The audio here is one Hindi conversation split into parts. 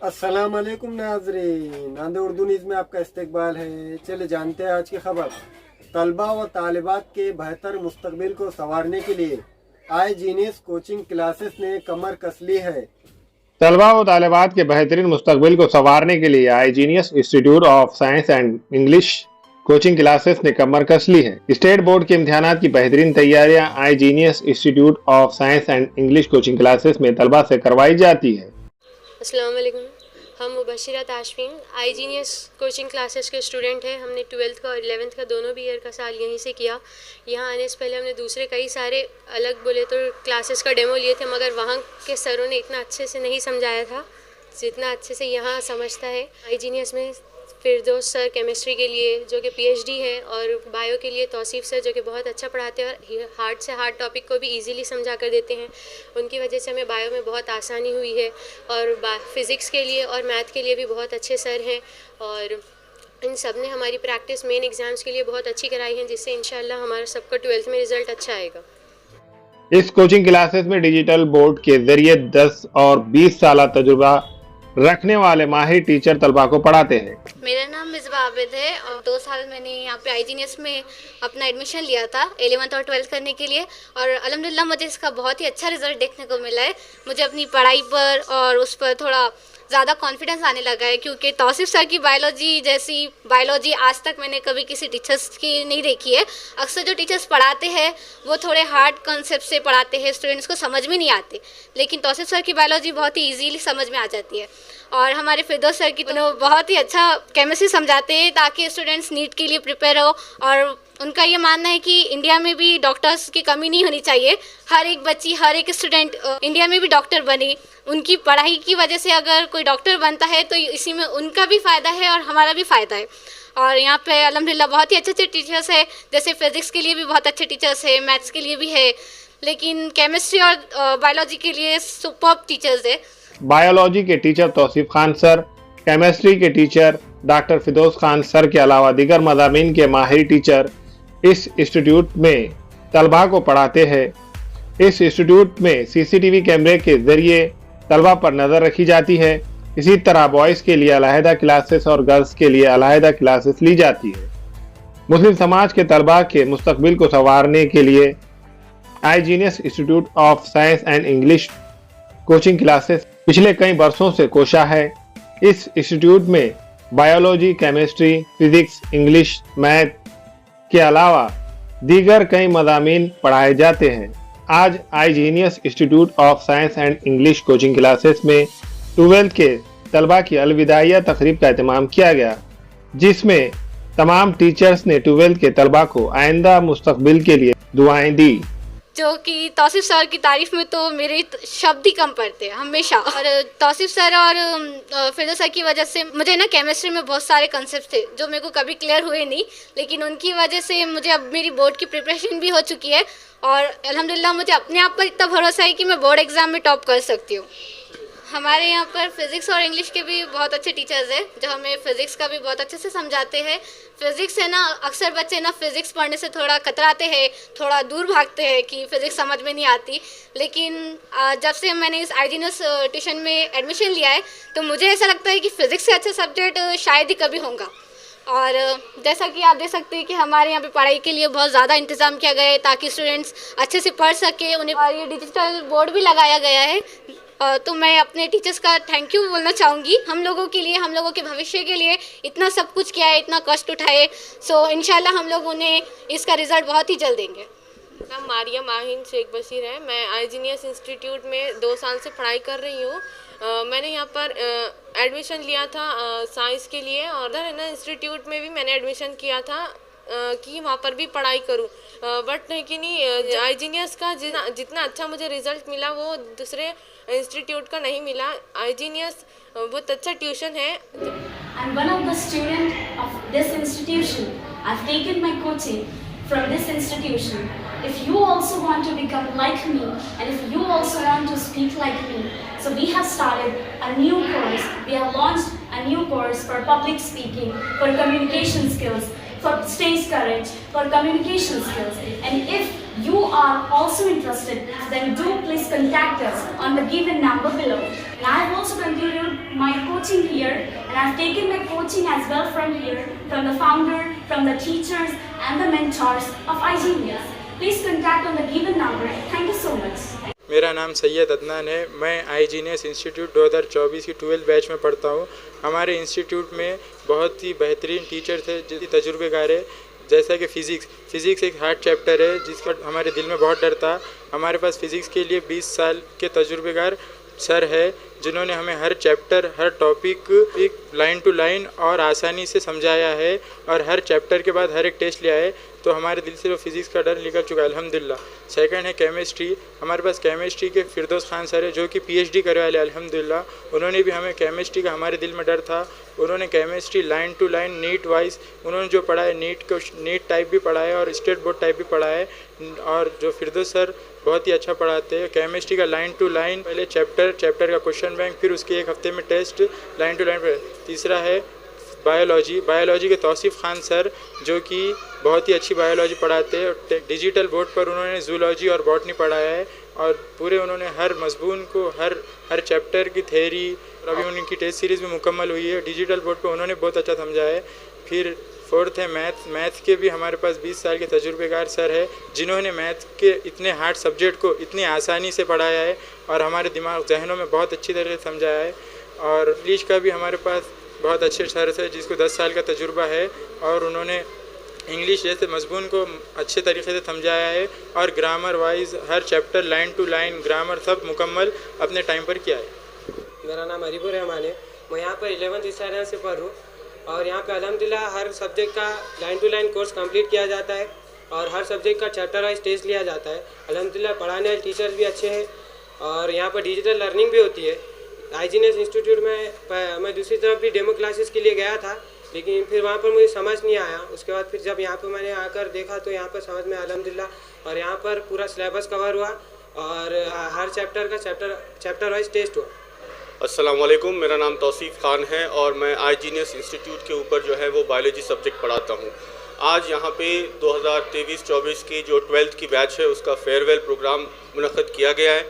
अस्सलाम वालेकुम नाज़रीन, नांदे उर्दू न्यूज़ में आपका इस्तकबाल है। चले जानते हैं आज की खबर। तलबा व तालिबात के बेहतर मुस्तकबिल को संवारने के लिए आई जीनियस कोचिंग क्लासेस ने कमर कस ली है। तलबा व तालिबात के बेहतरीन मुस्तकबिल को संवारने के लिए iGenius institute of science and English coaching classes ने कमर कस ली है। स्टेट बोर्ड के इम्तिहानात की बेहतरीन तैयारियां iGenius institute of science and English coaching classes में तलबा से करवाई जाती है। अस्सलाम वालेकुम। हम Mubashira Tashfeen iGenius coaching classes के स्टूडेंट हैं। हमने 12th का और 11th का दोनों भी ईयर का साल यहीं से किया। यहाँ आने से पहले हमने दूसरे कई सारे अलग बोले तो क्लासेस का डेमो लिए थे, मगर वहाँ के सरों ने इतना अच्छे से नहीं समझाया था जितना अच्छे से यहाँ समझता है। आई जीनियस में फिरदौस सर केमिस्ट्री के लिए जो कि पीएचडी है, और बायो के लिए तौसीफ़ सर जो कि बहुत अच्छा पढ़ाते हैं और हार्ड से हार्ड टॉपिक को भी इजीली समझा कर देते हैं। उनकी वजह से हमें बायो में बहुत आसानी हुई है। और फिज़िक्स के लिए और मैथ के लिए भी बहुत अच्छे सर हैं, और इन सब ने हमारी प्रैक्टिस मेन एग्ज़ाम्स के लिए बहुत अच्छी कराई है, जिससे इंशाल्लाह हमारा सबका 12th में रिज़ल्ट अच्छा आएगा। इस कोचिंग क्लासेस में डिजिटल बोर्ड के जरिए 10 और 20 साल तजुर्बा रखने वाले माहिर टीचर तलबा को पढ़ाते हैं। मेरा नाम मिसबा आबिद है और 2 साल मैंने यहाँ पे आई जीनियस में अपना एडमिशन लिया था 11th और 12th करने के लिए, और अल्हम्दुलिल्लाह मुझे इसका बहुत ही अच्छा रिजल्ट देखने को मिला है। मुझे अपनी पढ़ाई पर और उस पर थोड़ा ज़्यादा कॉन्फिडेंस आने लगा है, क्योंकि तौसीफ़ सर की बायोलॉजी जैसी बायोलॉजी आज तक मैंने कभी किसी टीचर्स की नहीं देखी है। अक्सर जो टीचर्स पढ़ाते हैं वो थोड़े हार्ड कॉन्सेप्ट से पढ़ाते हैं, स्टूडेंट्स को समझ में नहीं आते, लेकिन तौसीफ़ सर की बायोलॉजी बहुत ही ईजीली समझ में आ जाती है। और हमारे फिरदौस सर की तो बहुत ही अच्छा केमिस्ट्री समझाते हैं ताकि स्टूडेंट्स नीट के लिए प्रिपेयर हो। और उनका ये मानना है कि इंडिया में भी डॉक्टर्स की कमी नहीं होनी चाहिए, हर एक बच्ची हर एक स्टूडेंट इंडिया में भी डॉक्टर बने। उनकी पढ़ाई की वजह से अगर कोई डॉक्टर बनता है तो इसी में उनका भी फ़ायदा है और हमारा भी फ़ायदा है। और यहाँ पे अल्हम्दुलिल्लाह बहुत ही अच्छे अच्छे टीचर्स हैं, जैसे फिज़िक्स के लिए भी बहुत अच्छे टीचर्स हैं, मैथ्स के लिए भी है, लेकिन केमिस्ट्री और बायोलॉजी के लिए सुपर्ब टीचर्स है। बायोलॉजी के teacher Tauseef Khan sir, chemistry के teacher doctor Firdaus Khan sir के अलावा दीगर मज़ामीन के माहिर टीचर इस इंस्टीट्यूट में तलबा को पढ़ाते हैं। इस इंस्टीट्यूट में सीसीटीवी कैमरे के जरिए तलबा पर नज़र रखी जाती है। इसी तरह बॉयज़ के लिए अलहदा क्लासेस और गर्ल्स के लिए अलहदा क्लासेस ली जाती है। मुस्लिम समाज के तलबा के मुस्तकबिल को संवारने के लिए iGenius institute of science and English coaching classes पिछले कई वर्षों से कोशा है। इस इंस्टीट्यूट में biology, chemistry, physics, English, math के अलावा दीगर कई मज़ामीन पढ़ाए जाते हैं। आज iGenius institute of science and English coaching classes में 12th के तलबा की अलविदाइया तकरीब का एहतमाम किया गया, जिसमें तमाम टीचर्स ने 12th के तलबा को आइंदा मुस्तकबिल के लिए दुआएं दी। जो कि तौसीफ़ सर की तारीफ़ में तो मेरे शब्द ही कम पड़ते हैं हमेशा। और तौसीफ़ सर और फिरदौस सर की वजह से मुझे ना केमिस्ट्री में बहुत सारे कंसेप्ट थे जो मेरे को कभी क्लियर हुए नहीं, लेकिन उनकी वजह से मुझे अब मेरी बोर्ड की प्रिपरेशन भी हो चुकी है, और अल्हम्दुलिल्लाह मुझे अपने आप पर इतना भरोसा है कि मैं बोर्ड एग्ज़ाम में टॉप कर सकती हूँ। हमारे यहाँ पर फिज़िक्स और इंग्लिश के भी बहुत अच्छे टीचर्स हैं जो हमें फ़िज़िक्स का भी बहुत अच्छे से समझाते हैं। फ़िज़िक्स है ना, अक्सर बच्चे ना फ़िज़िक्स पढ़ने से थोड़ा कतराते हैं, थोड़ा दूर भागते हैं कि फ़िज़िक्स समझ में नहीं आती, लेकिन जब से मैंने इस आई जीनियस ट्यूशन में एडमिशन लिया है तो मुझे ऐसा लगता है कि फ़िज़िक्स से अच्छा सब्जेक्ट शायद ही कभी होगा। और जैसा कि आप देख सकते हैं कि हमारे यहाँ पे पढ़ाई के लिए बहुत ज़्यादा इंतज़ाम किया गया है ताकि स्टूडेंट्स अच्छे से पढ़ सके उन्हें, और ये डिजिटल बोर्ड भी लगाया गया है। तो मैं अपने टीचर्स का थैंक यू बोलना चाहूँगी, हम लोगों के लिए, हम लोगों के भविष्य के लिए इतना सब कुछ किया है, इतना कष्ट उठाए। सो इंशाल्लाह हम लोग उन्हें इसका रिज़ल्ट बहुत ही जल्द देंगे। नाम मारिया माहिन शेख बशीर है। मैं आई जीनियस इंस्टीट्यूट में 2 साल से पढ़ाई कर रही हूँ। मैंने यहाँ पर एडमिशन लिया था साइंस के लिए, और उधर है ना इंस्टीट्यूट में भी मैंने एडमिशन किया था कि वहाँ पर भी पढ़ाई करूँ, बट लेकिन आई जीनियस का जितना अच्छा मुझे रिज़ल्ट मिला वो दूसरे इंस्टीट्यूट का नहीं मिला। आई जीनियस बहुत अच्छा ट्यूशन है। I'm one of the students of this institution. I've taken my coaching from this institution. If you also want to become like me, and if you also want to speak like me, so we have started a new course. We have launched a new course for public speaking, for communication skills, for stage courage, for communication skills. And if you are also interested, then do please contact us on the given number below. And I have also concluded my coaching here, and I have taken my coaching as well from here, from the founder, from the teachers and the mentors of iGenius. Please contact on the given number. Thank you so much. मेरा नाम सैयद अदनान है। मैं iGenius इंस्टीट्यूट 2024 की 12 बैच में पढ़ता हूँ। हमारे इंस्टीट्यूट में बहुत ही बेहतरीन टीचर थे जो तजुर्बेकार है। जैसा कि फ़िज़िक्स एक हार्ड चैप्टर है जिसका हमारे दिल में बहुत डर था। हमारे पास फ़िज़िक्स के लिए 20 साल के तजुर्बेकार सर है जिन्होंने हमें हर चैप्टर, हर टॉपिक एक लाइन टू लाइन और आसानी से समझाया है और हर चैप्टर के बाद हर एक टेस्ट लिया है, तो हमारे दिल से वो फ़िज़िक्स का डर निकल चुका है अल्हम्दुलिल्लाह। सेकंड है केमिस्ट्री। हमारे पास केमिस्ट्री के फिरदौस खान सर है जो कि PhD करे वाले अल्हम्दुलिल्लाह। उन्होंने भी हमें केमिस्ट्री का, हमारे दिल में डर था, उन्होंने chemistry line to line NEET wise उन्होंने जो पढ़ा है, नीट टाइप भी पढ़ा है और स्टेट बोर्ड टाइप भी पढ़ा है। और जो फिरदौस सर बहुत ही अच्छा पढ़ाते हैं। केमिस्ट्री का लाइन टू लाइन, पहले चैप्टर का क्वेश्चन बैंक, फिर उसके एक हफ्ते में टेस्ट, लाइन टू लाइन। तीसरा है बायोलॉजी के तौसीफ़ खान सर जो कि बहुत ही अच्छी बायोलॉजी पढ़ाते हैं। डिजिटल बोर्ड पर उन्होंने जूलॉजी और बॉटनी पढ़ाया है और पूरे उन्होंने हर मजमून को, हर चैप्टर की थ्योरी, अभी उनकी टेस्ट सीरीज़ भी मुकम्मल हुई है। डिजिटल बोर्ड पर उन्होंने बहुत अच्छा समझाया है। फिर फोर्थ है मैथ के भी हमारे पास 20 साल के तजुर्बेकार सर है जिन्होंने मैथ के इतने हार्ड सब्जेक्ट को इतनी आसानी से पढ़ाया है और हमारे दिमाग जहनों में बहुत अच्छी तरह से समझाया है। और इंग्लिश का भी हमारे पास बहुत अच्छे सर है जिसको 10 साल का तजुर्बा है और उन्होंने इंग्लिश जैसे मजमून को अच्छे तरीके से समझाया है और ग्रामर वाइज हर chapter line to line grammar सब मुकम्मल अपने टाइम पर किया है। मेरा नाम अरीबुर रहमान है। मैं यहाँ पर 11th स्टैंडर्ड से पढ़ हूँ और यहाँ पे अल्हम्दुलिल्लाह हर सब्जेक्ट का line to line course complete किया जाता है और हर सब्जेक्ट का चैप्टर वाइज टेस्ट लिया जाता है। अल्हम्दुलिल्लाह पढ़ाने वाले टीचर्स भी अच्छे हैं और यहाँ पर डिजिटल लर्निंग भी होती है। iGenius इंस्टीट्यूट में मैं दूसरी तरफ भी डेमो क्लासेस के लिए गया था, लेकिन फिर वहाँ पर मुझे समझ नहीं आया। उसके बाद फिर जब यहाँ पर मैंने आकर देखा तो यहाँ पर समझ में अल्हम्दुलिल्लाह और यहाँ पर पूरा सिलेबस कवर हुआ और हर चैप्टर का चैप्टर वाइज टेस्ट हुआ। अस्सलाम वालेकुम, मेरा नाम तौसीफ़ खान है और मैं iGenius इंस्टीट्यूट के ऊपर जो है वो बायोलॉजी सब्जेक्ट पढ़ाता हूँ। आज यहाँ पे 2023-24 की जो 12th की बैच है उसका फेयरवेल प्रोग्राम मुनक़्क़द किया गया है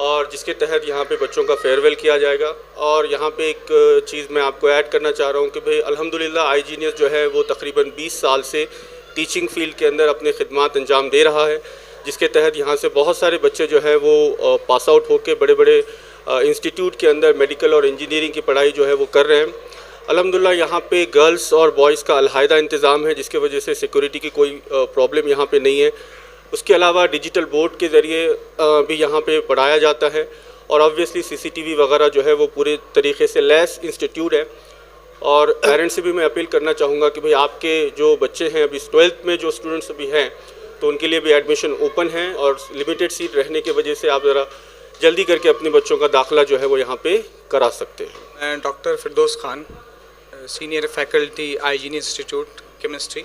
और जिसके तहत यहाँ पे बच्चों का फेयरवेल किया जाएगा। और यहाँ पे एक चीज़ मैं आपको ऐड करना चाह रहा हूँ कि भाई अल्हम्दुलिल्लाह iGenius जो है वो तकरीबन 20 साल से टीचिंग फील्ड के अंदर अपने खिदमात अंजाम दे रहा है, जिसके तहत यहाँ से बहुत सारे बच्चे जो है वो पास आउट होकर बड़े बड़े इंस्टीट्यूट के अंदर मेडिकल और इंजीनियरिंग की पढ़ाई जो है वो कर रहे हैं। अल्हम्दुलिल्लाह यहाँ पे गर्ल्स और बॉयज़ का अलहदा इंतज़ाम है जिसकी वजह से सिक्योरिटी की कोई प्रॉब्लम यहाँ पे नहीं है। उसके अलावा डिजिटल बोर्ड के ज़रिए भी यहाँ पे पढ़ाया जाता है और ऑब्वियसली CCTV वगैरह जो है वो पूरे तरीके से लैस इंस्टीट्यूट है। और पेरेंट्स से भी मैं अपील करना चाहूँगा कि भाई आपके जो बच्चे हैं अभी 12th में जो स्टूडेंट्स अभी हैं तो उनके लिए भी एडमिशन ओपन है और लिमिटेड सीट रहने की वजह से आप ज़रा जल्दी करके अपने बच्चों का दाखिला जो है वो यहाँ पे करा सकते हैं। मैं doctor Firdaus Khan, senior faculty iGenius institute chemistry.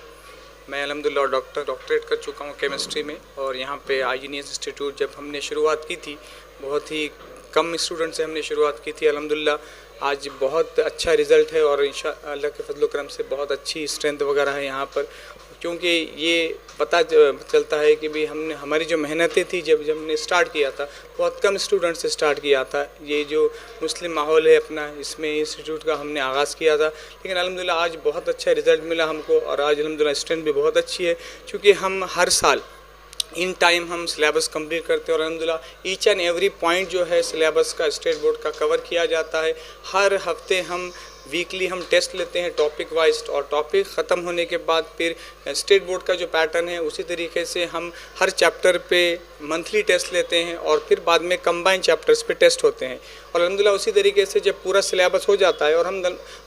मैं अल्हम्दुलिल्लाह डॉक्टरेट कर चुका हूँ केमिस्ट्री में और यहाँ पे iGenius इंस्टीट्यूट जब हमने शुरुआत की थी बहुत ही कम स्टूडेंट से हमने शुरुआत की थी। अल्हम्दुलिल्लाह आज बहुत अच्छा रिज़ल्ट है और इंशाअल्लाह के फजल करम से बहुत अच्छी स्ट्रेंथ वगैरह है यहाँ पर, क्योंकि ये पता चलता है कि भाई हमने हमारी जो मेहनतें थी जब हमने स्टार्ट किया था बहुत कम स्टूडेंट से स्टार्ट किया था। ये जो मुस्लिम माहौल है अपना इसमें इंस्टीट्यूट का हमने आगाज़ किया था, लेकिन अल्हम्दुलिल्लाह आज बहुत अच्छा रिज़ल्ट मिला हमको और आज अल्हम्दुलिल्लाह स्ट्रेंथ भी बहुत अच्छी है क्योंकि हम हर साल इन टाइम हम सिलेबस कंप्लीट करते हैं और अल्हम्दुलिल्लाह ईच एंड एवरी पॉइंट जो है सिलेबस का स्टेट बोर्ड का कवर किया जाता है। हर हफ्ते हम वीकली हम टेस्ट लेते हैं टॉपिक वाइज और टॉपिक ख़त्म होने के बाद फिर स्टेट बोर्ड का जो पैटर्न है उसी तरीके से हम हर चैप्टर पे मंथली टेस्ट लेते हैं और फिर बाद में कंबाइन चैप्टर्स पे टेस्ट होते हैं और अल्हम्दुलिल्लाह उसी तरीके से जब पूरा सिलेबस हो जाता है और हम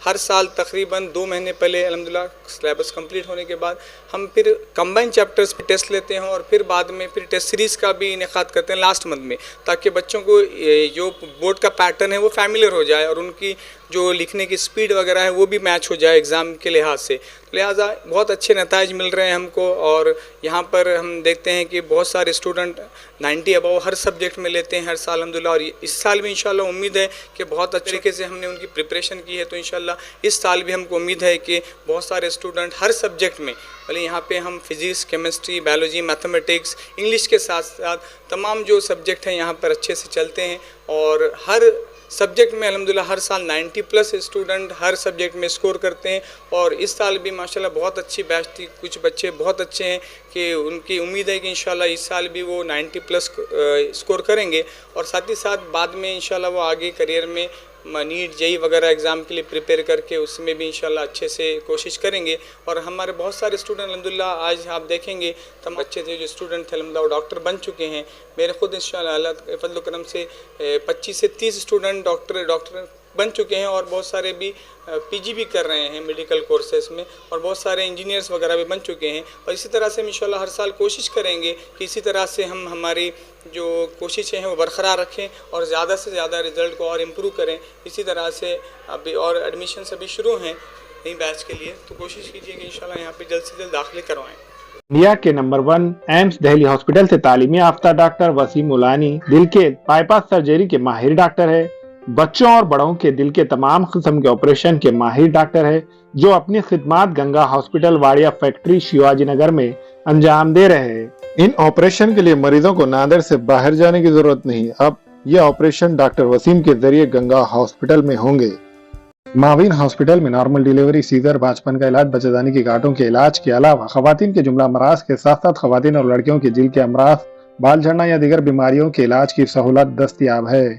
हर साल तकरीबन 2 महीने पहले अल्हम्दुलिल्लाह सिलेबस कंप्लीट होने के बाद हम फिर कंबाइन चैप्टर्स पे टेस्ट लेते हैं और फिर बाद में फिर टेस्ट सीरीज़ का भी इनेकाद करते हैं लास्ट मंथ में, ताकि बच्चों को जो बोर्ड का पैटर्न है वो फैमिलियर हो जाए और उनकी जो लिखने की स्पीड वगैरह है वो भी मैच हो जाए एग्ज़ाम के लिहाज से। लिहाजा बहुत अच्छे नताइज मिल रहे हैं हमको। और यहाँ पर हम देखते हैं कि बहुत सारे स्टूडेंट 90 अबव हर सब्जेक्ट में लेते हैं हर साल अल्हम्दुलिल्लाह। और इस साल भी इंशाल्लाह उम्मीद है कि बहुत अच्छे तरीके से हमने उनकी प्रिपरेशन की है, तो इंशाल्लाह इस साल भी हमको उम्मीद है कि बहुत सारे स्टूडेंट हर सब्जेक्ट में, भले यहाँ पे हम physics, chemistry, biology, mathematics, English के साथ साथ तमाम जो सब्जेक्ट हैं यहाँ पर अच्छे से चलते हैं। और हर सब्जेक्ट में अल्हम्दुलिल्लाह हर साल 90+ स्टूडेंट हर सब्जेक्ट में स्कोर करते हैं। और इस साल भी माशाल्लाह बहुत अच्छी बैच थी, कुछ बच्चे बहुत अच्छे हैं कि उनकी उम्मीद है कि इंशाल्लाह इस साल भी वो 90+ स्कोर करेंगे। और साथ ही साथ बाद में इंशाल्लाह वो आगे करियर में नीट, जेई वगैरह एग्ज़ाम के लिए प्रिपेयर करके उसमें भी इंशाल्लाह अच्छे से कोशिश करेंगे। और हमारे बहुत सारे स्टूडेंट अल्हम्दुलिल्लाह आज आप देखेंगे तमाम अच्छे थे जो स्टूडेंट थे अल्हम्दुलिल्लाह वो डॉक्टर बन चुके हैं। मेरे खुद इंशाल्लाह अल्लाह के फजल व करम से 25 से 30 स्टूडेंट डॉक्टर बन चुके हैं। और बहुत सारे भी पीजी भी कर रहे हैं मेडिकल कोर्सेज में। और बहुत सारे इंजीनियर्स वगैरह भी बन चुके हैं। और इसी तरह से हम इंशाल्लाह हर साल कोशिश करेंगे कि इसी तरह से हम हमारी जो कोशिशें हैं वो बरकरार रखें और ज़्यादा से ज़्यादा रिज़ल्ट को और इम्प्रूव करें। इसी तरह से अभी और एडमिशन अभी शुरू हैं नई बैच के लिए, तो कोशिश कीजिए कि इंशाल्लाह यहाँ पे जल्द से जल्द दाखिले करवाएँ। इंडिया के नंबर 1 एम्स दिल्ली हॉस्पिटल से तालीमी याफ्ता डॉक्टर वसीम उलानी दिल के बाईपास सर्जरी के माहिर डॉक्टर है। बच्चों और बड़ों के दिल के तमाम किस्म के ऑपरेशन के माहिर डॉक्टर है, जो अपनी खिदमात गंगा हॉस्पिटल वाड़िया फैक्ट्री शिवाजी नगर में अंजाम दे रहे हैं। इन ऑपरेशन के लिए मरीजों को नादिर से बाहर जाने की जरूरत नहीं। अब ये ऑपरेशन डॉक्टर वसीम के जरिए गंगा हॉस्पिटल में होंगे। माविन हॉस्पिटल में नॉर्मल डिलीवरी, सीजर, बाचपन का इलाज, बच्चेदानी की गांठों के इलाज के अलावा खवातीन के जुमला अमराज के साथ साथ खवातीन और लड़कियों के दिल के अमराज, बाल झड़ना या दीगर बीमारियों के इलाज की सहूलत दस्तयाब है।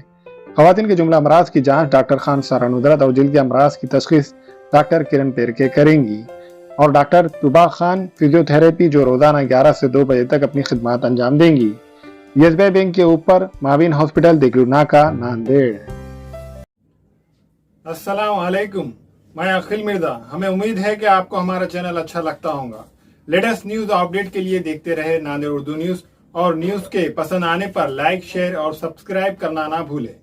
खवातीन के जुमला अमराज की जांच डॉक्टर खान सारा नुदरत और दिल के अमराज की तशखीस डॉक्टर किरण पेरके करेंगी। और डॉक्टर तुबा खान फिजियोथेरेपी जो रोजाना 11 से 2 बजे तक अपनी खिदमत अंजाम देंगी। यस बैंक के ऊपर माविन हॉस्पिटल, दिगरू नाका, नांदेड़। अस्सलाम वालेकुम, मैं अखिल मिर्जा। हमें उम्मीद है कि आपको हमारा चैनल अच्छा लगता होगा। लेटेस्ट न्यूज अपडेट के लिए देखते रहे नांदेड़ उर्दू न्यूज। और न्यूज के पसंद आने पर लाइक, शेयर और सब्सक्राइब करना ना भूलें।